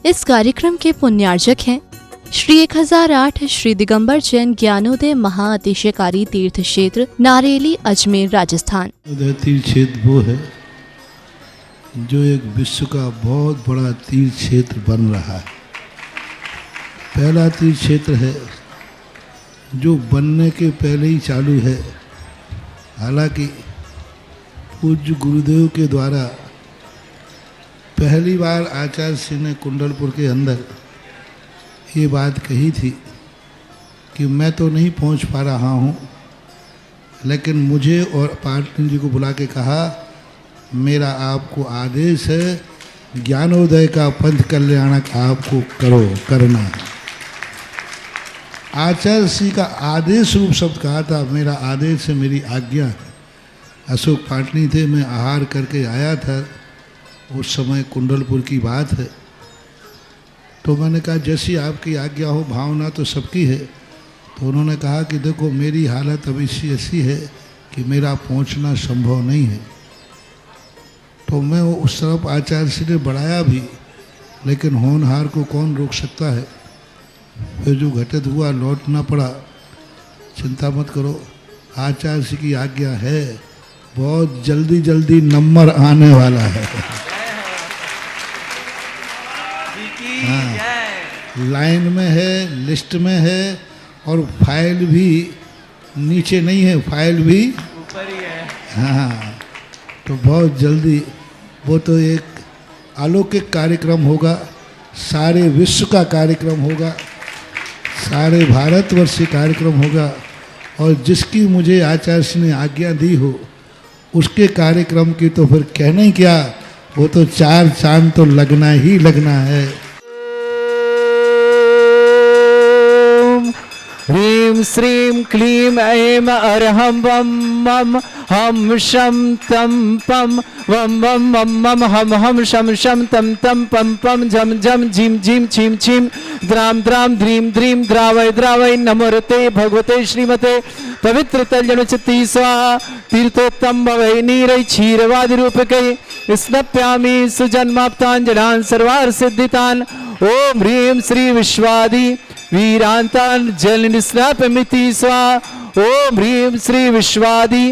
इस कार्यक्रम के पुण्यार्जक हैं श्री 1008 श्री दिगंबर जैन ज्ञानोदय महाअतिशयकारी तीर्थ क्षेत्र नारेली अजमेर राजस्थान। तीर्थ क्षेत्र वो है जो एक विश्व का बहुत बड़ा तीर्थ क्षेत्र बन रहा है। पहला तीर्थ क्षेत्र है जो बनने के पहले ही चालू है। हालांकि पूज्य गुरुदेव के द्वारा पहली बार आचार्य श्री ने कुंडलपुर के अंदर ये बात कही थी कि मैं तो नहीं पहुंच पा रहा हूं, लेकिन मुझे और पाटनी जी को बुला के कहा मेरा आपको आदेश है, ज्ञानोदय का पंथ कल्याणक आपको करना है। आचार्य श्री का आदेश रूप शब्द कहा था, मेरा आदेश है, मेरी आज्ञा है। अशोक पाटनी थे, मैं आहार करके आया था, उस समय कुंडलपुर की बात है। तो मैंने कहा जैसी आपकी आज्ञा हो, भावना तो सबकी है। तो उन्होंने कहा कि देखो मेरी हालत अभी ऐसी है कि मेरा पहुंचना संभव नहीं है। तो मैं वो उस तरफ आचार्य श्री ने बढ़ाया भी, लेकिन होनहार को कौन रोक सकता है। फिर जो घटित हुआ लौटना पड़ा। चिंता मत करो, आचार्य श्री की आज्ञा है, बहुत जल्दी जल्दी नंबर आने वाला है। हाँ, लाइन में है, लिस्ट में है, और फाइल भी नीचे नहीं है, फाइल भी ऊपर ही है। हाँ, तो बहुत जल्दी वो तो एक अलौकिक कार्यक्रम होगा, सारे विश्व का कार्यक्रम होगा, सारे भारतवर्ष का कार्यक्रम होगा। और जिसकी मुझे आचार्य ने आज्ञा दी हो उसके कार्यक्रम की तो फिर कहना ही क्या, वो तो 4 चांद तो लगना ही लगना है। ह्रीं श्रीं क्लीं ऐं अरहं वं मं हम शं तं पं वं वं मं मं हम हम शं शं तं तं पं पं झं झं झीं झीं छीं छीं द्रां द्रां द्रीं द्रीं द्रावय द्रावय नमोरते भगवते श्रीमते पवित्र तल्यनुचिति स्वाहा। तीर्थोत्तम भवै नीरै क्षीरवादि रूपकै स्नप्यामि सुजन्माप्ताञ्जलान् सर्वार्थ सिद्धितान्। ओम ह्रीं श्री विश्वादि वीरांतान जल निस्नापमिति स्वाहा। ओम ह्रीं श्री विश्वादि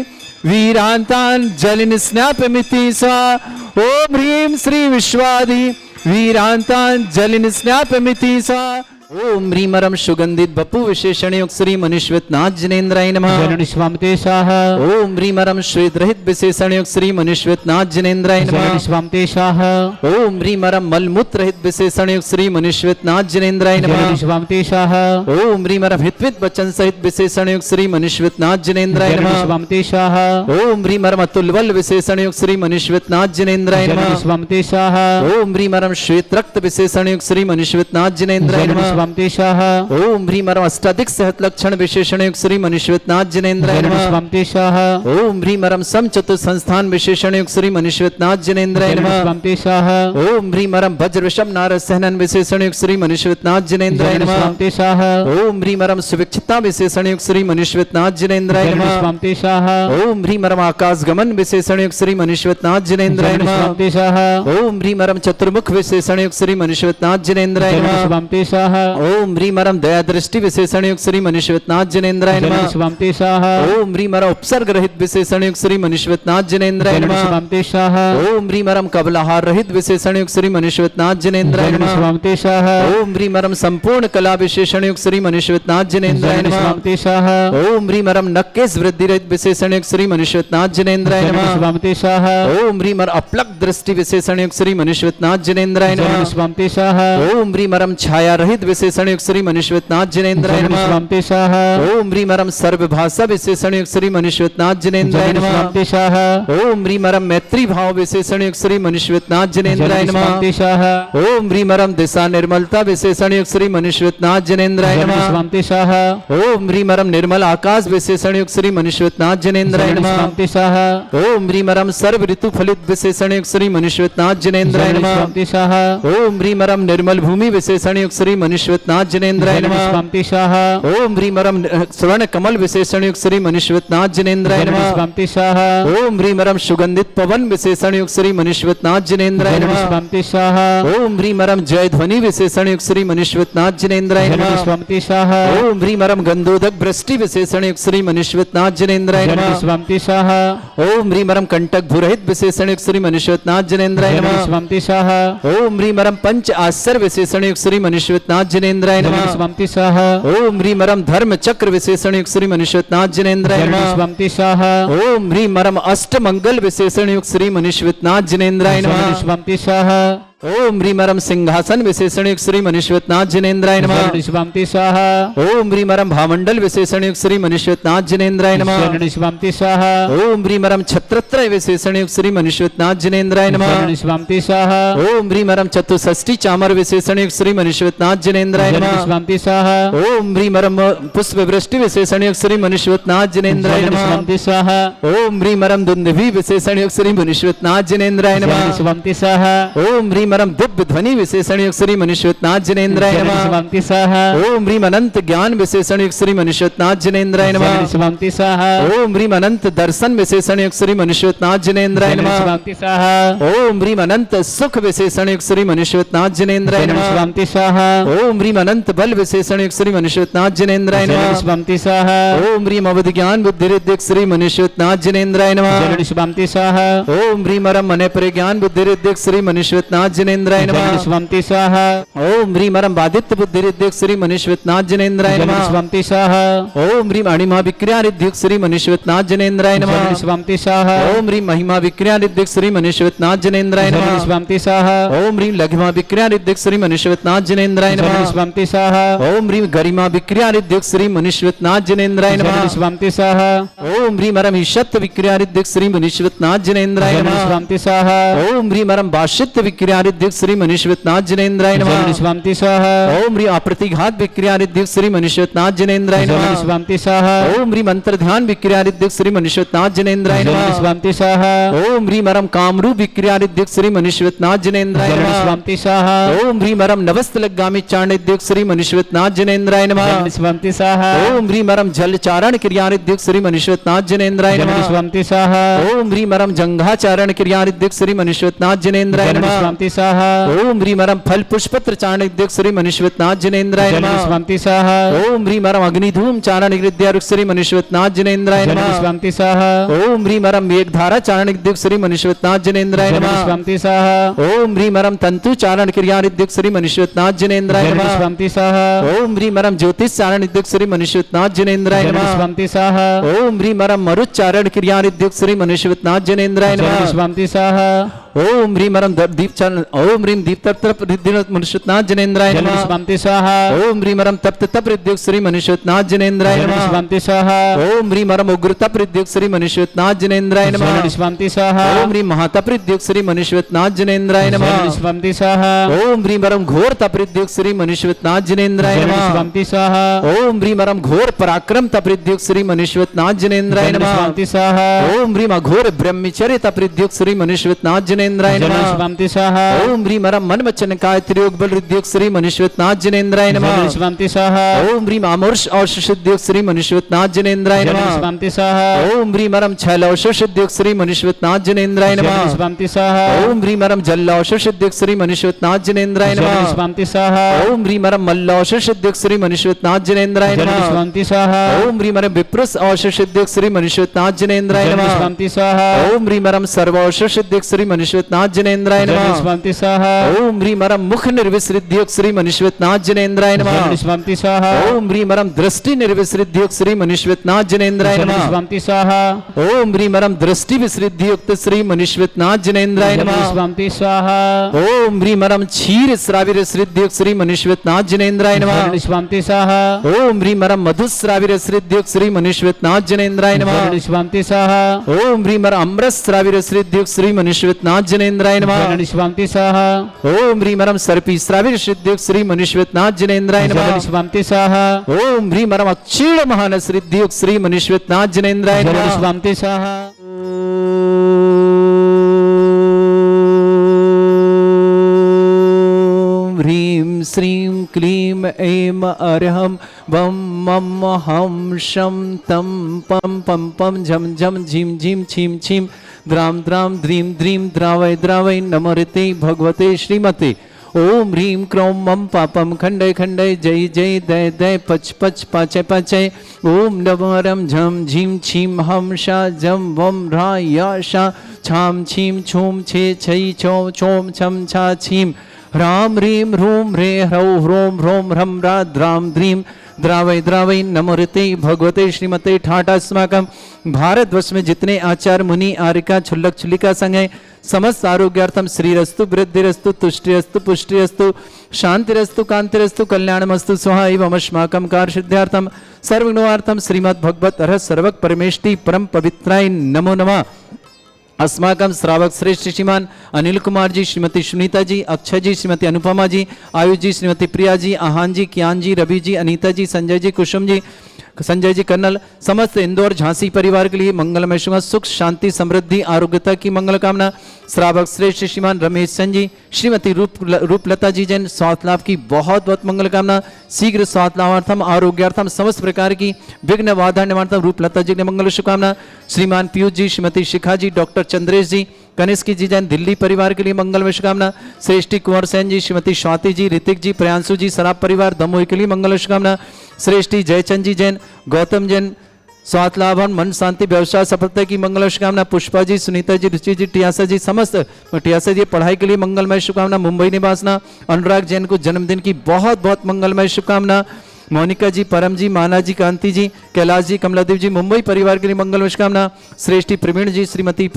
वीरांतान जल निस्नापमिति स्वाहा। ओम ह्रीं श्री विश्वादि वीरांतान जल निस्नापमिति स्वाहा। ओम ह्रीमरम सुगंधित बपु विशेषण युक्त श्री मनुष्यवत नाथ जिनेन्द्राय नमः। स्वामते स्वाहा। ओम ह्रीमरम श्वेत रहित विशेषण युक्त श्री मनुष्यवत नाथ जिनेन्द्राय नमः। स्वामते स्वाहा। ओम ह्रीमरम मलमूत्र रहित विशेषण युक्त श्री मनुष्यवत नाथ जिनेन्द्राय नमः। स्वामते स्वाहा। ओम ह्रीमरम हितवित वचन सहित विशेषण युक्त श्री मनुष्यवत नाथ जिनेन्द्राय नमः। स्वामते स्वाहा। ओम ह्रीमरम अतुलबल विशेषण युक्त श्री मनुष्यवत नाथ जिनेन्द्राय नमः। स्वामते स्वाहा। ओम ह्रीमरम श्वेत रक्त विशेषण युक्त श्री मनुष्यवत नाथ जिनेन्द्राय नमः। स्वामते स्वाहा। ओम ह्रीमरम अष्टाधिक सहत लक्षण विशेषण युक्त श्री मनुष्यवत नाथ जिनेन्द्राय नमः। स्वामते स्वाहा। ओम ह्रीमरम सम चतुर संस्थान विशेषण युक्त श्री मनुष्यवत नाथ जिनेन्द्राय नमः। स्वामते स्वाहा। ओम ह्रीमरम वज्र विषम नारद सहनन विशेषण युक्त श्री मनुष्यवत नाथ जिनेन्द्राय नमः। स्वामते स्वाहा। ओम ह्रीमरम सुविक्षिता विशेषण युक्त श्री मनुष्यवत नाथ जिनेन्द्राय नमः। स्वामते स्वाहा। ओम ह्रीमरम आकाश गमन विशेषण युक्त श्री मनुष्यवत नाथ जिनेन्द्राय नमः। स्वामते स्वाहा। ओम ह्रीमरम चतुर्मुख विशेषण युक्त श्री मनुष्यवत नाथ जिनेन्द्राय नमः। स्वामते स्वाहा। ओम ह्रीमरम दया दृष्टि विशेषण युक्त श्री मनुष्यवत नाथ जिनेन्द्राय नमः। स्वामते स्वाहा। ओम ह्रीमरम उपसर्ग रहित विशेषण युक्त श्री मनुष्यवत नाथ जिनेन्द्राय नमः। स्वामते स्वाहा। ओम ह्रीमरम कबलाहार रहित विशेषण युक्त श्री मनुष्यवत नाथ जिनेन्द्राय नमः। स्वामते स्वाहा। ओम ह्रीमरम संपूर्ण कला विशेषण युक्त श्री मनुष्यवत नाथ जिनेन्द्राय नमः। स्वामते स्वाहा। ओम ह्रीमरम नक्केश वृद्धि रहित विशेषण युक्त श्री मनुष्यवत नाथ जिनेन्द्राय नमः। स्वामते स्वाहा। ओम ह्रीमर अपलक दृष्टि विशेषण युक्त श्री मनुष्यवत नाथ जिनेन्द्राय नमः। स्वामते स्वाहा। ओम ह्रीमरम छाया रहित विशेषण युक्त श्री मनुष्यवत नाथ जिनेन्द्राय नमः। स्वामते स्वाहा। ओम ह्रीमरम सर्वभाषा विशेषण युक्त श्री मनुष्यवत नाथ जिनेन्द्राय नमः। स्वामते स्वाहा। ओम ह्रीमरम मैत्री भाव विशेषण युक्त श्री मनुष्यवत नाथ जिनेन्द्राय नमः। स्वामते स्वाहा। ओम ह्रीमरम दिशा निर्मलता विशेषण युक्त श्री मनुष्यवत नाथ जिनेन्द्राय नमः। स्वामते स्वाहा। ओम ह्रीमरम निर्मल आकाश विशेषण युक्त श्री मनुष्यवत नाथ जिनेन्द्राय नमः। स्वामते स्वाहा। ओम ह्रीमरम सर्व ऋतु फलित विशेषण युक्त श्री मनुष्यवत नाथ जिनेन्द्राय नमः। स्वामते स्वाहा। ओम ह्रीमरम निर्मल भूमि विशेषण युक्त श्री मनुष्य मनुष्यवतनाथ जिनेन्द्राय नमः। स्वंति स्वाहा ओम ह्रीं रम स्वर्ण कमल विशेषण युक्त श्री मनुष्यवतनाथ जिनेन्द्राय नमः। स्वंति स्वाहा ओम ह्रीं रम सुगंधित पवन विशेषण युक्त श्री मनुष्यवतनाथ जिनेन्द्राय नमः। स्वंति स्वाहा ओम ह्रीं रम जय ध्वनि विशेषण युक्त श्री मनुष्यवतनाथ जिनेन्द्राय नमः। स्वंति स्वाहा ओम ह्रीं रम गंधोदक वृष्टि विशेषण युक्त श्री मनुष्यवतनाथ जिनेन्द्राय नमः। स्वंति स्वाहा ओम ह्रीं रम कंटक भूरहित विशेषण युक्त श्री मनुष्यवतनाथ जिनेन्द्राय नमः। स्वंति स्वाहा ओम ह्रीं रम पंच आश्चर्य विशेषण युक्त श्री मनुष्यवतनाथ जिनेन्द्राय नमः। स्वंति स्वाहा ओम ह्रीं रम धर्म चक्र विशेषण युक्त श्री मनुष्यवतनाथ जिनेन्द्राय नमः। स्वंति स्वाहा ओम ह्रीं रम अष्ट मंगल विशेषण युक्त श्री मनुष्यवतनाथ जिनेन्द्राय नमः। स्वंति स्वाहा ओम ह्रीं रम सिंहासन विशेषण युक्त श्री मनुष्यवतनाथ जिनेन्द्राय नमः। स्वंति स्वाहा ओम ह्रीं रम भामंडल विशेषण युक्त श्री मनुष्यवतनाथ जिनेन्द्राय नमः। स्वंति स्वाहा ओम ह्रीं रम छत्रत्रय विशेषण युक्त श्री मनुष्यवतनाथ जिनेन्द्राय नमः। स्वंति स्वाहा ओम ह्रीं रम चतुष्षष्टि चामर विशेषण युक्त श्री मनुष्यवतनाथ जिनेन्द्राय नमः। स्वंति स्वाहा ओम ह्रीं रम पुष्प वृष्टि विशेषण युक्त श्री मनुष्यवतनाथ जिनेन्द्राय नमः। स्वंति स्वाहा ओम ह्रीं रम दुंदुभि विशेषण युक्त श्री मनुष्यवतनाथ जिनेन्द्राय नमः। स्वंति स्वाहा ओम ह्रीं रम दिव्य ध्वनि विशेषण युक्त श्री मनुष्यवतनाथ जिनेन्द्राय नमः। स्वंति स्वाहा ओम ह्रीं अनंत ज्ञान विशेषण युक्त श्री मनुष्यवतनाथ जिनेन्द्राय नमः। स्वंति स्वाहा ओम ह्रीं अनंत दर्शन विशेषण युक्त श्री मनुष्यवतनाथ जिनेन्द्राय नमः। स्वंति स्वाहा ओम ह्रीं अनंत सुख विशेषण युक्त श्री मनुष्यवतनाथ जिनेन्द्राय नमः। स्वंति स्वाहा ओम ह्रीं अनंत बल विशेषण युक्त श्री मनुष्यवतनाथ जिनेन्द्राय नमः। स्वंति स्वाहा ओम ह्रीं अवध ज्ञान बुद्धि रिद्धि श्री मनुष्यवतनाथ जिनेन्द्राय नमः। स्वंति स्वाहा ओम ह्रीं रम मन प्रज्ञान बुद्धि रिद्धि श्री मनुष्यवतनाथ जिनेन्द्राय नमः। स्वंति स्वाहा ओम ह्रीं रम बादित्य बुद्धि रिद्धि श्री मनुष्यवतनाथ जिनेन्द्राय नमः। स्वंति स्वाहा ओम ह्रीं अणिमा विक्रिया रिद्धि श्री मनुष्यवतनाथ जिनेन्द्राय नमः। स्वंति स्वाहा ओम ह्रीं महिमा विक्रिया रिद्धि श्री मनुष्यवतनाथ जिनेन्द्राय नमः। स्वंति स्वाहा ओम ह्रीं लघिमा विक्रिया रिद्धि श्री मनुष्यवतनाथ जिनेन्द्राय नमः। स्वंति स्वाहा ओम ह्रीं गरिमा विक्रिया रिद्धि श्री मनुष्यवतनाथ जिनेन्द्राय नमः। स्वंति स्वाहा ओम ह्रीं रम ईशत्व विक्रिया रिद्धि श्री मनुष्यवतनाथ जिनेन्द्राय नमः। स्वंति स्वाहा ओम ह्रीं रम बाशित्व विक्रिया रिद्धि श्री मनुष्यवतनाथ जिनेन्द्राय नमः। स्वंति स्वाहा ओम ह्रीं अप्रतिघात विक्रिया रिद्धि श्री मनुष्यवतनाथ जिनेन्द्राय नमः। स्वंति स्वाहा ओम ह्रीं मंत्र ध्यान विक्रिया रिद्धि श्री मनुष्यवतनाथ जिनेन्द्राय नमः। स्वंति स्वाहा ओम ह्रीं रम कामरूप विक्रिया रिद्धि श्री मनुष्यवतनाथ जिनेन्द्राय नमः। स्वंति स्वाहा ओम ह्रीं रम नवस्तलगामी चाणिद्युक्त श्री मनुष्यवतनाथ जिनेन्द्राय नमः। स्वंति स्वाहा ओम ह्रीं रम जलचारण क्रिया रिद्धि श्री मनुष्यवतनाथ जिनेन्द्राय नमः। स्वंति स्वाहा ओम ह्रीं रम जंघाचारण क्रिया रिद्धि श्री मनुष्यवतनाथ जिनेन्द्राय नमः। स्वंति स्वाहा ओम ह्रीं रम फल पुष्पत्र चाणिद्युक्त श्री मनुष्यवतनाथ जिनेन्द्राय नमः। स्वंति स्वाहा ओम ह्रीं रम अग्निधूम चारण विद्या श्री मनुष्यवतनाथ जिनेन्द्राय नमः। स्वंति स्वाहा ओम ह्रीं रम मेघधारा चारण विद्युक्त श्री मनुष्यवतनाथ जिनेन्द्राय नमः। स्वंति स्वाहा ओम ह्रीं रम तंतु चारण क्रिया रिद्धि श्री मनुष्यवतनाथ जिनेन्द्राय नमः। स्वंति स्वाहा ओम ह्रीं रम ज्योतिष चारण विद्युक्त श्री मनुष्यवतनाथ जिनेन्द्राय नमः। स्वंति स्वाहा ओम ह्रीं रम मरुच्चारण क्रिया रिद्धि श्री मनुष्यवतनाथ जिनेन्द्राय नमः। स्वंति स्वाहा ओम ह्रीं रम दीप चारण ओम ह्रीं दीप तप रिद्धि मनुष्यवतनाथ जिनेन्द्राय नमः। स्वंति स्वाहा ओम ह्रीं रम तप्त तप रिद्धि श्री मनुष्यवतनाथ जिनेन्द्राय नमः। स्वंति स्वाहा ओम ह्रीं रम उग्र तप रिद्धि श्री मनुष्यवतनाथ जिनेन्द्राय नमः। स्वंति स्वाहा ओम ह्रीं महातप रिद्धि श्री मनुष्यवतनाथ जिनेन्द्राय नमः। स्वंति स्वाहा ओम ह्रीं रम घोर तप रिद्धि श्री मनुष्यवतनाथ जिनेन्द्राय नमः। स्वंति स्वाहा ओम ह्रीं रम घोर पराक्रम तप रिद्धि श्री मनुष्यवतनाथ जिनेन्द्राय नमः। स्वंति स्वाहा ओम ह्रीं अघोर ब्रह्मचर्य तप रिद्धि श्री मनुष्यवतनाथ जिनेन्द्राय नमः। स्वंति स्वाहा ओम ह्रीं रम मन वचन काय त्रियोग बल रिद्धि श्री मनुष्यवतनाथ जिनेन्द्राय नमः। स्वंति स्वाहा ओम ह्रीं अमोर्ष औष सिद्धि श्री मनुष्यवतनाथ जिनेन्द्राय नमः। स्वंति स्वाहा ओम ह्रीं रम छल औष सिद्धि श्री मनुष्यवतनाथ जिनेन्द्राय नमः। स्वंति स्वाहा ओम ह्रीं रम जल औष सिद्धि श्री मनुष्यवतनाथ जिनेन्द्राय नमः। स्वंति स्वाहा ओम ह्रीं रम मल्ल औष सिद्धि श्री मनुष्यवतनाथ जिनेन्द्राय नमः। स्वंति स्वाहा ओम ह्रीं रम विप्रुस औष सिद्धि श्री मनुष्यवतनाथ जिनेन्द्राय नमः। स्वंति स्वाहा ओम ह्रीं रम सर्व औष सिद्धि श्री मनुष्यवतनाथ जिनेन्द्राय नमः। स्वंति स्वाहा ओम ह्रीं रम मुख निर्विसृद्योग श्री मनुष्यवतनाथ जिनेन्द्राय नमः। स्वंति स्वाहा ओम ह्रीं रम दृष्टि निर्विसृद्योग श्री मनुष्यवतनाथ जिनेन्द्राय नमः। स्वंति स्वाहा ओम ह्रीं रम दृष्टि विसृद्युक्त श्री मनुष्यवतनाथ जिनेन्द्राय नमः। स्वंति स्वाहा ओम ह्रीं रम क्षीर श्राविर सृद्युक्त श्री मनुष्यवतनाथ जिनेन्द्राय नमः। स्वंति स्वाहा ओम ह्रीं रम मधुश्राविर सृद्युक्त श्री मनुष्यवतनाथ जिनेन्द्राय नमः। स्वंति स्वाहा ओम ह्रीं रम अमृत श्राविर सृद्युक्त श्री मनुष्यवतनाथ जिनेन्द्राय नमः। स्वंति स्वाहा ओम ह्रीं रम सर्पी श्राविर सृद्युक्त श्री मनुष्यवतनाथ जिनेन्द्राय नमः। स्वंति स्वाहा ओम ह्रीं रम अक्षीण महान सृद्युक्त श्री मनुष्यवतनाथ जिनेन्द्राय नमः। स्वंति स्वाहा ह्रीं श्रीं क्लीं ऐं अरहं वं मं हं शं तं पं पं पं झं झं झीं झीं छीं छीं द्रां द्रां द्रीं द्रीं द्रावय द्रावय नमोते भगवते श्रीमते। ओम ह्रीं क्रों मम पापम खंडय खंडय जय जय दय दय पच पच पाचय पाचय। ओम नमरम झम झीं छीं हम शा जम वम रा या शा छाम छीं छूम छे छई छो छोम छम छा छीं ह्रां ह्रीं ह्रूं ह्रे ह्रौ ह्रों ह्रों ह्रं रा द्रां द्रीं द्रावय द्रावय नमोते भगवते श्रीमते। ठाठ अस्माकं भारतवर्ष में जितने आचार्य मुनि आर्यिका छुल्लक छुल्लिका संघ है समस्त आरोग्यार्थम श्रीरस्तु वृद्धिरस्तु तुष्टिरस्तु पुष्टिरस्तु शांतिरस्तु कांतिरस्तु कल्याणमस्तु स्वाहा एवं अस्माकं कार्य सिद्ध्यार्थम सर्वगुणार्थम श्रीमद् भगवत अरहत सर्वक परमेष्टि परम पवित्राय नमो नमः। अस्माकं श्रावक श्रेष्ठ श्रीमान अनिल कुमार जी, श्रीमती सुनीता जी, अक्षय जी, श्रीमती अनुपमा जी, आयुष जी, श्रीमती प्रिया जी, आहान जी, कियान जी, रवि जी, अनीता जी, संजय जी, कुसुम जी, संजय जी कर्नल, समस्त इंदौर झांसी परिवार के लिए मंगलमय शुभ सुख शांति समृद्धि आरोग्यता की मंगल कामना। श्रावक श्रेष्ठ श्रीमान रमेश चंद जी, श्रीमती रूपलता जी जैन स्वास्थ्य लाभ की बहुत बहुत मंगल कामना। शीघ्र स्वास्थ्य लाभार्थम आरोग्यार्थम समस्त प्रकार की विघ्न बाधा निवारणार्थम रूपलता जी ने मंगल शुभकामना। श्रीमान पीयूष जी, श्रीमती शिखा जी, डॉक्टर चंद्रेश जी, कनिष्की जी जैन दिल्ली परिवार के लिए मंगलमय शुभकामना। श्रेष्ठी कुंवर सेन जी, श्रीमती स्वाति जी, ऋतिक जी, प्रियांशु जी, सराब परिवार दमोह के लिए मंगल शुभकामना। श्रेष्ठी जयचंद जी जैन, गौतम जैन स्वास्थ्य लाभन मन शांति व्यवसाय सफलता की मंगल शुभकामना। पुष्पा जी, सुनीता जी, रुचि जी, टियासा जी, समस्त टियासा जी पढ़ाई के लिए मंगलमय शुभकामना। मुंबई निवासना अनुराग जैन को जन्मदिन की बहुत बहुत मंगलमय शुभकामना। मोनिका जी, परम जी, माना जी, कांति जी, कैलाश जी, कमलादेव जी, मुंबई परिवार के लिए मंगल शुभकामना। श्रेष्ठी प्रवीण जी, श्रीमती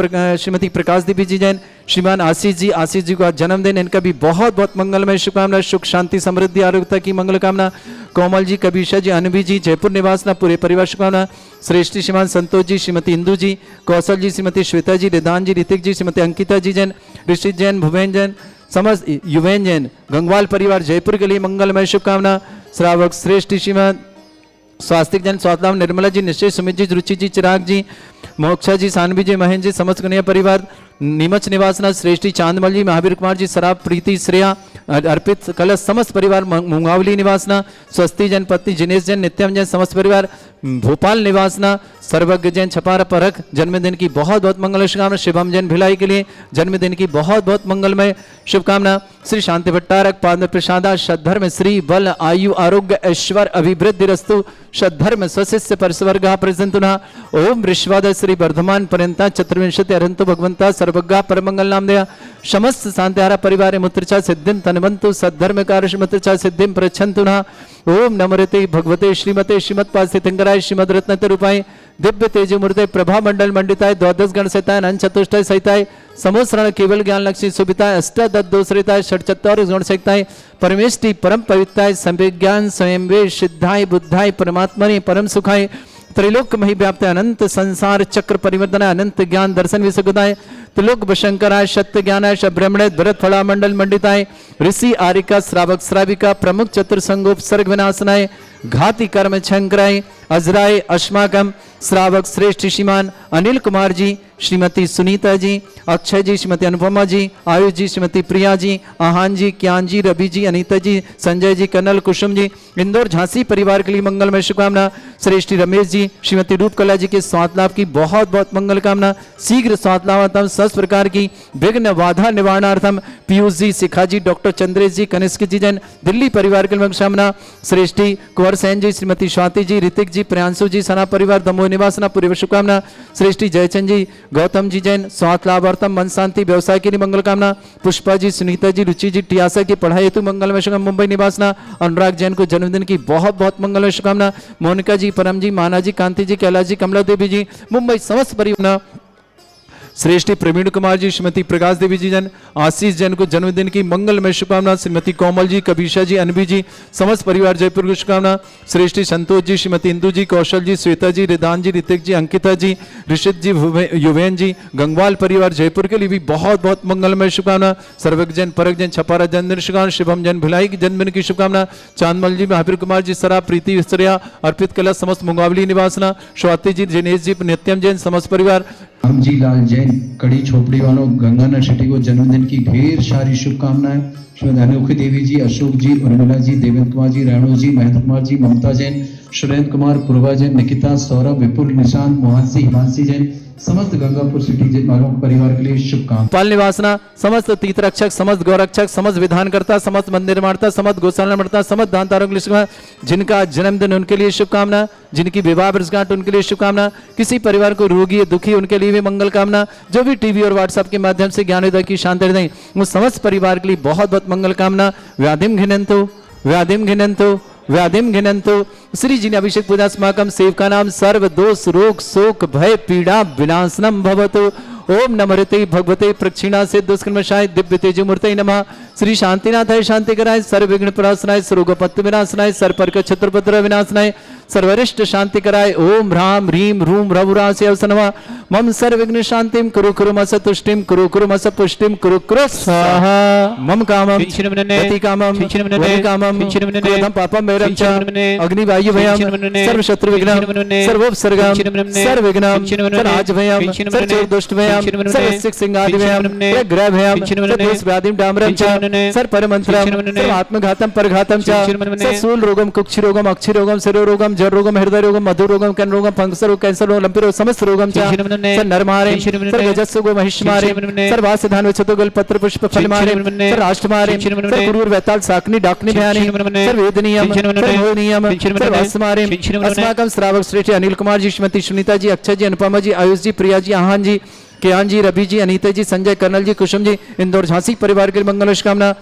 प्रकाश देवी जी जैन, श्रीमान आशीष जी का जन्मदिन, इनका भी बहुत बहुत मंगलमय शुभकामना। सुख शांति समृद्धि आरोग्यता की मंगल कामना। कोमल जी, कबीशा जी, अनवी जी, जयपुर निवासना पूरे परिवार शुभकामना। श्रेष्ठी श्रीमान संतोष जी, श्रीमती इंदु जी, कौशल जी, श्रीमती श्वेता जी, रिदान जी, ऋतिक जी, श्रीमती अंकिता जी जैन, ऋषित जैन, भुवेन जैन, समस्त युवेन जैन, गंगवाल परिवार जयपुर के लिए मंगलमय शुभकामना। श्रावक श्रेष्ठ श्रीमान स्वास्तिक जैन स्वास्थ्य निर्मला जी, निश्चय सुमित जी, रुचि जी, चिराग जी, मोक्षा जी, सानवी जी, महेंद्र जी, समस्त कन्या परिवार नीमच निवासना। श्रेष्ठी चांदमल जी, महावीर कुमार जी, सराब प्रीति, श्रेया, अर्पित कलश, समस्त परिवार मुंगावली निवासना। स्वस्ति जैन, पत्नी जिनेश जैन, नित्यम जैन, समस्त परिवार भोपाल निवासना। सर्वज्ञ जैन, छपारा परख, जन्मदिन की बहुत बहुत मंगल शुभकामना। शिवम जैन भिलाई के लिए जन्मदिन की बहुत बहुत मंगलमय शुभकामना। श्री शांति भट्टारक पाद प्रसादा सद्धर्म श्री बल आयु आरोग्य ऐश्वर अभिवृद्धि रस्तु सद्धर्म स्वशिष्य परस्वर्ग प्रजंतुना। ओम ऋष्वाद श्री वर्धमान पर्यंता चतुर्विंशति अरंतु भगवंता सर्वज्ञ परमंगल नाम दया समस्त शांतिहारा परिवार मुत्रचा सिद्धिम तनवंतु सद्धर्म कार्य मुत्रचा सिद्धिम प्रच्छन्तुना। ओम नमोते भगवते श्रीमते श्रीमत्पाद सितंगराय श्रीमद रत्न रूपाय दिव्य तेज मूर्ते प्रभा मंडल मंडिताय द्वादश गण सहिताय अनंत चतुष्टय सहिताय समोसरण केवल ज्ञान लक्ष्मी सुविताय अष्टादश दोषरिताय षट्चत्वार गुण सहिताय परमेष्टि परम पवित्राय संविज्ञान स्वयं वे सिद्धाय बुद्धाय परमात्मने परम सुखाय त्रैलोक मही व्याप्त अनंत संसार चक्र परिवर्तन अनंत ज्ञान दर्शन विसुखदाय त्रिलोक भशंकराय सत्य ज्ञानाय ब्रह्मणे भरत फला मंडल मंडिताय ऋषि आरिका श्रावक श्राविका प्रमुख चतुर्संगोप सर्ग विनाशनाय घाती कर्म छंकराय अजराय अस्माकम श्रावक श्रेष्ठ श्रीमान अनिल कुमार जी, श्रीमती सुनीता जी, अक्षय जी, श्रीमती अनुपमा जी, आयुष जी, श्रीमती प्रिया जी, आहान जी, कियान जी, रवि जी, अनीता जी, संजय जी, कर्नल, कुसुम जी, इंदौर झांसी परिवार के लिए मंगलमय शुभकामना। श्रेष्ठी रमेश जी, श्रीमती रूपकला जी के स्वास्थ्य लाभ की बहुत बहुत मंगल कामना। शीघ्र स्वास्थ्य लाभार्थम सब प्रकार की विघ्न बाधा निवारणार्थम पीयूष जी, शिखा जी, डॉक्टर चंद्रेश जी, कनिष्क जी जैन दिल्ली परिवार के लिए कामना। श्रेष्ठी कुंवर सेन जी, श्रीमती स्वाति जी, ऋतिक जी, प्रियांशु जी, सना परिवार दमोह निवासना पूरी शुभकामना। श्रेष्ठी जयचंद जी, गौतम जी जैन स्वास्थ्य लाभार्थम मन शांति व्यवसाय के लिए मंगल कामना। पुष्पा जी, सुनीता जी, रुचि जी, टियासा की पढ़ाई हेतु मंगलमय शुभकामना। मुंबई निवासना अनुराग जैन को जन्मदिन की बहुत बहुत मंगलमय शुभकामना। मोनिका जी, परम जी, माना जी, कांति जी, कैलाश जी, कमला देवी जी, मुंबई समस्त परिवार। श्रेष्ठी प्रवीण कुमार जी, श्रीमती प्रकाश देवी जी जन, आशीष जैन को जन्मदिन की मंगलमय शुभकामना। श्रीमती कोमल जी, कबीशा जी, अनवी जी, समस्त परिवार जयपुर की शुभकामना। श्रेष्ठी संतोष जी, श्रीमती इंदु जी, कौशल जी, श्वेता जी, रिदान जी, ऋतिक जी, अंकिता जी, ऋषित जी, युवेन जी, गंगवाल परिवार जयपुर के लिए भी बहुत बहुत मंगलमय शुभकामना। सर्वज्ञ जैन, परक जैन, छपारा जन्मदिन शुभकामना। शिवम जैन भिलाई की जन्मदिन की शुभकामना। चांदमल जी, महावीर कुमार जी, सरा प्रीति श्रेया अर्पित कला समस्त मुंगावली निवासना। स्वाति जी, जिनेश जी, नित्यम जैन समस्त परिवार। रामजी लाल जैन बहन कड़ी छोपड़ी वालों गंगाना शेट्टी को जन्मदिन की ढेर सारी शुभकामनाएं। श्रीमती अनोखी देवी जी, अशोक जी, उर्मिला जी, देवेंद्र कुमार जी, रेणु जी, महेंद्र कुमार जी, ममता जैन, सुरेंद्र कुमार, पूर्वा जैन, निकिता, सौरभ, विपुल, निशांत, मोहन सिंह, हिमांशी जैन, समस्त गंगापुर सिटी वालों परिवार के लिए शुभकामनाएं। पाल निवासना, समस्त तीर्थ रक्षक, समस्त गौरक्षक, समस्त विधानकर्ता, समस्त मंदिर निर्माता, समस्त गौशाला निर्माता, समस्त दानदारों के लिए शुभकामना। जिनका जन्मदिन उनके लिए शुभकामना, जिनकी विवाह वर्षगांठ उनके लिए शुभकामना, किसी परिवार को रोगी दुखी उनके लिए भी मंगल कामना, जो भी टीवी और व्हाट्सएप के माध्यम से ज्ञानोदय की शांति दें वो समस्त परिवार के लिए बहुत बहुत मंगल कामना। व्याधिम घिनंतो, व्याधिम घिनंतो, व्याधिम घिनंतो। श्री जी ने अभिषेक पूजा समाकम सेवका नाम सर्व दोष रोग शोक भय पीड़ा विनाशनम भवतु। ओम नमृते भगवते प्रक्षिणा से दुष्कर्मशाय दिव्य तेज मूर्ते नमः। श्री शांतिनाथाय शांति कराय, सर्व विघ्न प्रणाशनाय, सर्वोपत्ति विनाशनाय, सर्वपर्क छत्रपत्र विनाशनाय, सर्वरिष्ट शांति कराय। ओम ह्राम ह्रीम ह्रूम रघुरासे अवसनवा। मम सर्व विघ्न शांतिम कुरु कुरु मस तुष्टिम कुरु कुरु मस पुष्टिम कुरु कुरु स्वाहा। मम कामम गति कामम वै कामम क्रोधम पापम वैरम च अग्नि वायु भयम सर्व शत्रु विघ्नम सर्वोपसर्गम सर्व विघ्नम सर्वराज भयम सर्व दुष्ट भयम सर्व सिक सिंगादि भयम ग्रह भयम सर्व व्याधिम डामरम च सर्व परमंत्रम सर्व आत्मघातम परघातम च सर्व सूल रोगम कुक्षि रोगम अक्षि रोगम शिरो रोगम जर रोगम हृदय रोगम मधु रोगम कैन रोगम फंगस रोग कैंसर रोग लंपी रोग समस्त रोगम च सर्व नर मारे सर्व गजस्सु गो महिष मारे सर्व वास्य धान विच्छतो गल पत्र पुष्प फल मारे सर्व राष्ट्र मारे सर्व क्रूर वैताल साकनी डाकनी भयानी सर्व वेद नियम सर्व मोह नियम सर्व वास्य मारे अस्माकम श्रावक श्रेष्ठ अनिल कुमार जी, श्रीमती सुनीता जी, अक्षय जी, अनुपमा जी, आयुष जी, प्रिया जी, आहान जी, केयान जी, रवि जी, अनीता जी, संजय, कर्नल जी, कुसुम जी, इंदौर झांसी परिवार के मंगल शुभकामना।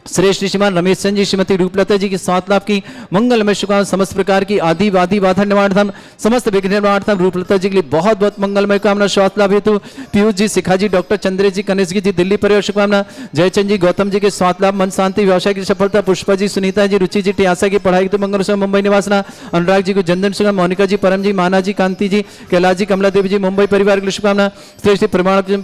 श्रेष्ठ श्रीमान रमेश चंद जी, श्रीमती रूपलता जी की स्वास्थ्य लाभ की मंगलमय शुभकामना। समस्त प्रकार की आदि वादी बाधा निवारणार्थम समस्त विघ्न निवारणार्थम रूपलता जी के लिए बहुत बहुत मंगलमय कामना। स्वास्थ्य लाभ हेतु पीयूष जी, शिखा जी, डॉक्टर चंद्र जी, कनेश जी, दिल्ली परिवार शुभकामना। जयचंद जी, गौतम जी के स्वास्थ्य लाभ, मन शांति, व्यवसाय की सफलता। पुष्पा जी, सुनीता जी, रुचि जी, टियासा की पढ़ाई हेतु मंगल शुभ मुंबई निवासना। अनुराग जी को जनधन शुभ, मोनिका जी, परम जी, माना जी, कांति जी, कैलाश जी, कमला देवी जी, मुंबई परिवार के लिए शुभकामना। श्रेष्ठ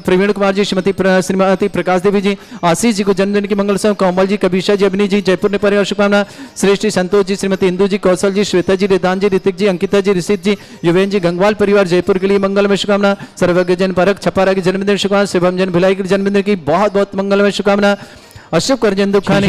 प्रवीण कुमार जी, श्रीमती प्रकाश देवी जी, आशीष जी को जन्मदिन की मंगल शुभ। कोमल जी, कबीशा जी, अभिनी जी, जयपुर ने परिवार शुभकामना। श्रेष्ठ संतोष जी, श्रीमती इंदु जी, कौशल जी, श्वेता जी, रिदान जी, ऋतिक जी, अंकिता जी, ऋषित जी, युवेन जी, गंगवाल परिवार जयपुर के लिए मंगलमय शुभकामना। सर्वज्ञ जन परक छपारा की जन्मदिन शुभकामना। शिवम जन भिलाई की जन्मदिन की बहुत बहुत मंगलमय शुभकामना। अशुभ करजन दुखानी,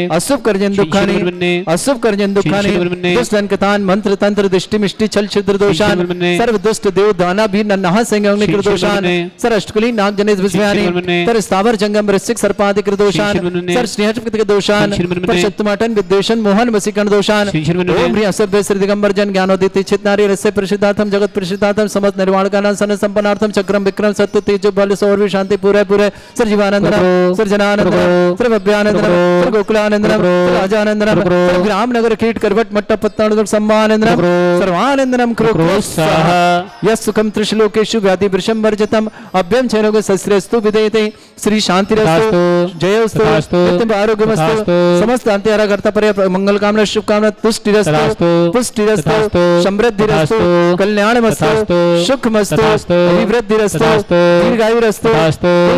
अशुभ करजन दुखानी, अशुभ करजन दुखानी, दुष्ट कथान मंत्र तंत्र दृष्टि मिष्टि छल छिद्र दोषान, सर्व दुष्ट देव दाना भी नन्हा संग अग्नि कृदोषान, सर अष्टकुली नाग जनेश विस्मयानी, तर स्थावर जंगम ऋषिक सर्पादि कृदोषान, सर स्नेहकृत दोषान, परशुत्तमाटन विद्वेषण मोहन वसीकरण दोषान। ओम ह्री असभ्य श्री दिगंबर जन ज्ञानोदित चित नारी रस्य प्रसिद्धार्थम जगत प्रसिद्धार्थम समस्त निर्वाण कारण सन संपन्नार्थम चक्रम विक्रम सत्य तेज बल सौरभ शांति पूरे पूरे सर जीवानंदनम सर जनानंदनम अभ्यानंदनम गोकुलानंदनम राजानंदनम ग्रामनगर कीट करवट मट्ट पत्तानंदम सम्मानंदनम सर्वानंदनम कृ स्वाहा। यस्सुखम त्रिशलोकेषु व्याधि वृषम वर्जतम अभ्यम छेनोग सस्रेस्तु विदेते। श्री शांतिरस्तु जयोस्तु नित्यम आरोग्यमस्तु समस्त अंत्यहरकर्ता पर मंगल कामना शुभकामना। तुष्टिरस्तु पुष्टिरस्तु समृद्धिरस्तु कल्याणमस्तु सुखमस्तु अभिवृद्धिरस्तु दीर्घायुरस्तु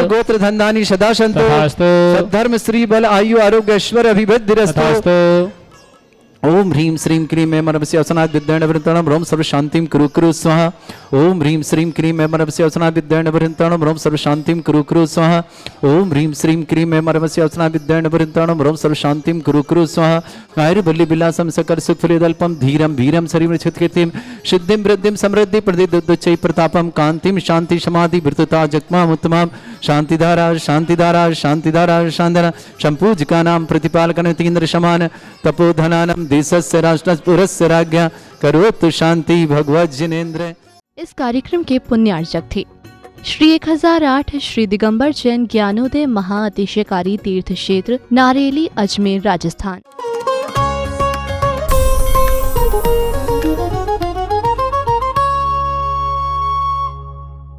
गोत्र धनधानी सदा सन्तु धर्म श्री बल आयु आरोग्य ऐश्वर्य अभिवृद्धिरस्तु। ओम ह्रीं श्रीं क्रीं मे मनवस्य असनात् विद्येन वृन्तणं रोम सर्व शांतिं कुरु कुरु स्वाहा। ओम ह्रीं श्रीं क्रीं मे मनवस्य असनात् विद्येन वृन्तणं रोम सर्व शांतिं कुरु कुरु स्वाहा। ओम ह्रीं श्रीं क्रीं मे मनवस्य असनात् विद्येन वृन्तणं रोम सर्व शांतिं कुरु कुरु स्वाहा। आयुर्बल्ली विलासं सकल सुखफलिदल्पं धीरं वीरं शरीरं चित्कीर्तिं सिद्धिं वृद्धिं समृद्धि प्रदिदुच्चै प्रतापं कांतिं शांति समाधि वृतता जगमाम उत्तमां शांतिधारा शांतिधारा शांतिधारा शांतिधारा संपूजिकानां प्रतिपालकन तीन्द्र समान तपोधनानां देशस्य राष्ट्रस्य राज्ञा करोतु शांति भगवत जिनेन्द्र। इस कार्यक्रम के पुण्यार्चक थे श्री 1008 श्री दिगंबर जैन ज्ञानोदय महाअतिशयकारी तीर्थ क्षेत्र नारेली, अजमेर, राजस्थान।